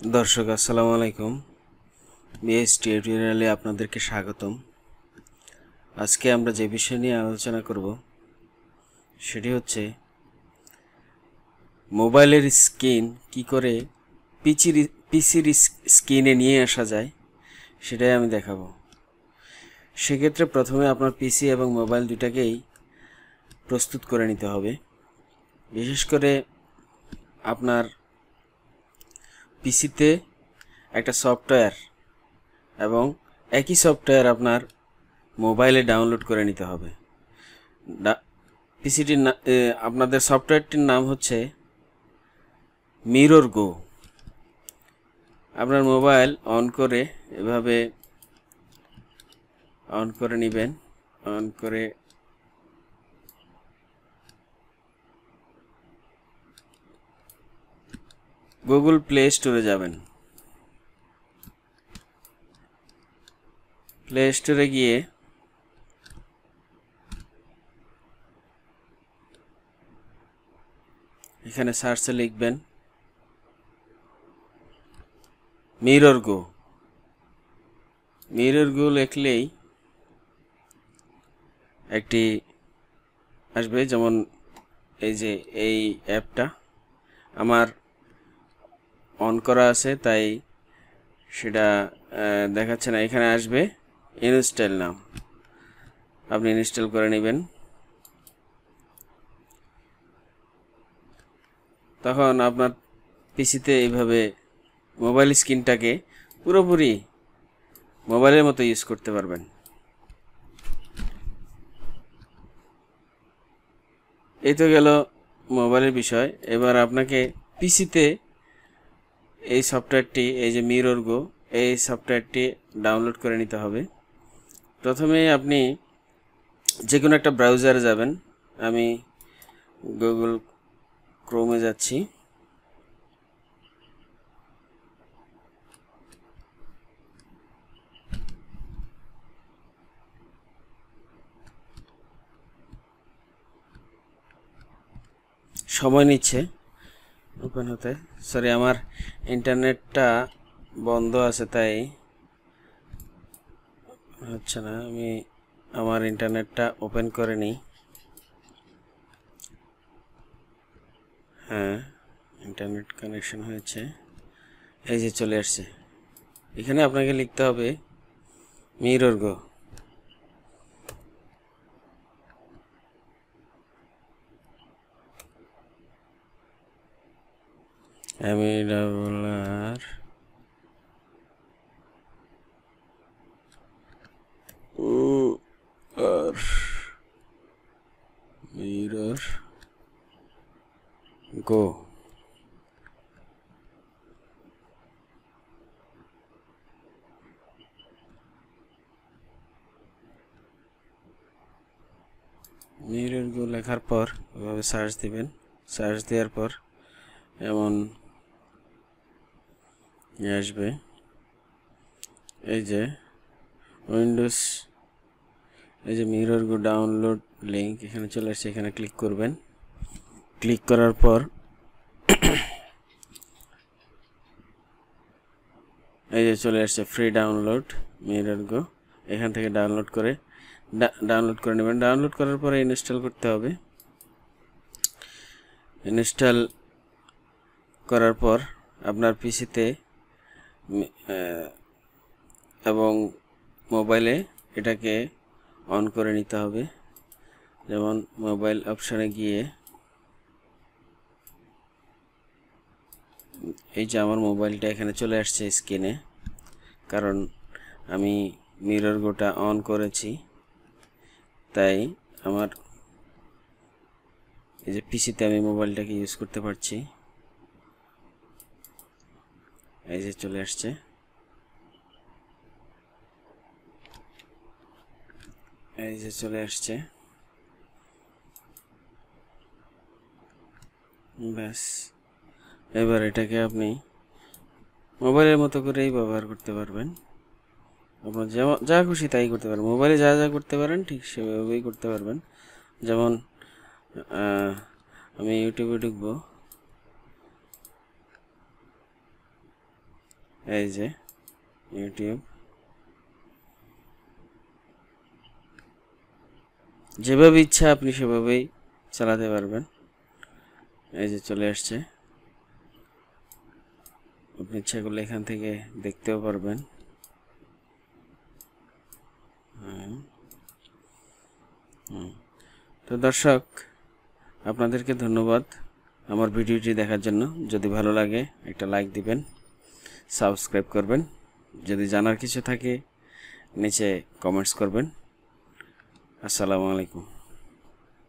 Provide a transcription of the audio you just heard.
দর্শক আসসালামু আলাইকুম। বিএস টিউটোরিয়ালে আপনাদেরকে স্বাগতম। আজকে আমরা যে বিষয় নিয়ে আলোচনা করব সেটি হচ্ছে মোবাইলের স্ক্রিন কি করে পিসির স্ক্রিনে নিয়ে আসা যায় সেটাই আমি দেখাবো। সেক্ষেত্রে প্রথমে আপনার পিসি এবং মোবাইল দুটাকেই প্রস্তুত করে নিতে হবে। বিশেষ করে আপনার পিসিতে একটা সফটওয়্যার এবং একই সফটওয়্যার আপনার মোবাইলে ডাউনলোড করে নিতে হবে। পিসিটির আপনাদের সফটওয়্যারটির নাম হচ্ছে মিরর গো। আপনার মোবাইল অন করে এভাবে অন করে নেবেন। অন করে গুগল প্লে স্টোরে যাবেন। প্লে স্টোরে গিয়ে এখানে সার্চে লিখবেন মিরর গো। মিরর গো লিখলেই একটি আসবে, যেমন এই যে এই অ্যাপটা আমার অন করা আছে তাই সেটা দেখাচ্ছে না। এখানে আসবে ইনস্টল নাও, আপনি ইনস্টল করে নেবেন। তখন আপনার পিসিতে এইভাবে মোবাইল স্ক্রিনটাকে পুরোপুরি মোবাইলের মতো ইউজ করতে পারবেন। এই তো গেল মোবাইলের বিষয়। এবার আপনাকে পিসিতে এই সফটওয়্যারটি, এই যে মিরর গো, এই সফটওয়্যারটি ডাউনলোড করে নিতে হবে। প্রথমে আপনি যে কোনো একটা ব্রাউজারে যাবেন। আমি গুগল ক্রোমে যাচ্ছি। সময় নিচ্ছে ওপেন হতে। সরি, আমার ইন্টারনেটটা বন্ধ আছে তাই হচ্ছে না। আমি আমার ইন্টারনেটটা ওপেন করে নিই। হ্যাঁ, ইন্টারনেট কানেকশন হয়েছে। এই যে চলে আসছে। এখানে আপনাকে লিখতে হবে মিরর গো। MIRROR মিরর গো। মিরর গো লেখার পর এভাবে সার্চ দিবেন। সার্চ দেওয়ার পর এমন আসবে, এই যে উইন্ডোজ, এই যে মিরর গো ডাউনলোড লিঙ্ক এখানে চলে আসছে। এখানে ক্লিক করবেন। ক্লিক করার পর এই যে চলে আসছে ফ্রি ডাউনলোড মিরর গো। এখান থেকে ডাউনলোড করে নেবেন। ডাউনলোড করার পরে ইনস্টল করতে হবে। ইনস্টল করার পর আপনার পিসিতে এবং মোবাইলে এটাকে অন করে নিতে হবে। যেমন মোবাইল অপশানে গিয়ে এই যে আমার মোবাইলটা এখানে চলে আসছে স্ক্রিনে, কারণ আমি মিরর গোটা অন করেছি তাই আমার এই যে পিসিতে আমি মোবাইলটাকে ইউজ করতে পারছি। এই যে চলে আসছে। এই যে চলে আসছে। ব্যাস, এবার এটাকে আপনি মোবাইলের মতো করেই ব্যবহার করতে পারবেন। আপনার যা খুশি তাই করতে পারবেন। মোবাইলে যা যা করতে পারেন ঠিক সেভাবেই করতে পারবেন। যেমন আমি ইউটিউবে ঢুকবো। এই যে ইউটিউব, যেভাবে ইচ্ছা আপনি সেভাবেই চালাতে পারবেন। এই যে চলে আসছে, আপনি ইচ্ছা করলে এখান থেকে দেখতেও পারবেন। তো দর্শক, আপনাদেরকে ধন্যবাদ আমার ভিডিওটি দেখার জন্য। যদি ভালো লাগে একটা লাইক দিবেন, সাবস্ক্রাইব করবেন, যদি জানার কিছু থাকে নিচে কমেন্টস করবেন। আসসালামু আলাইকুম।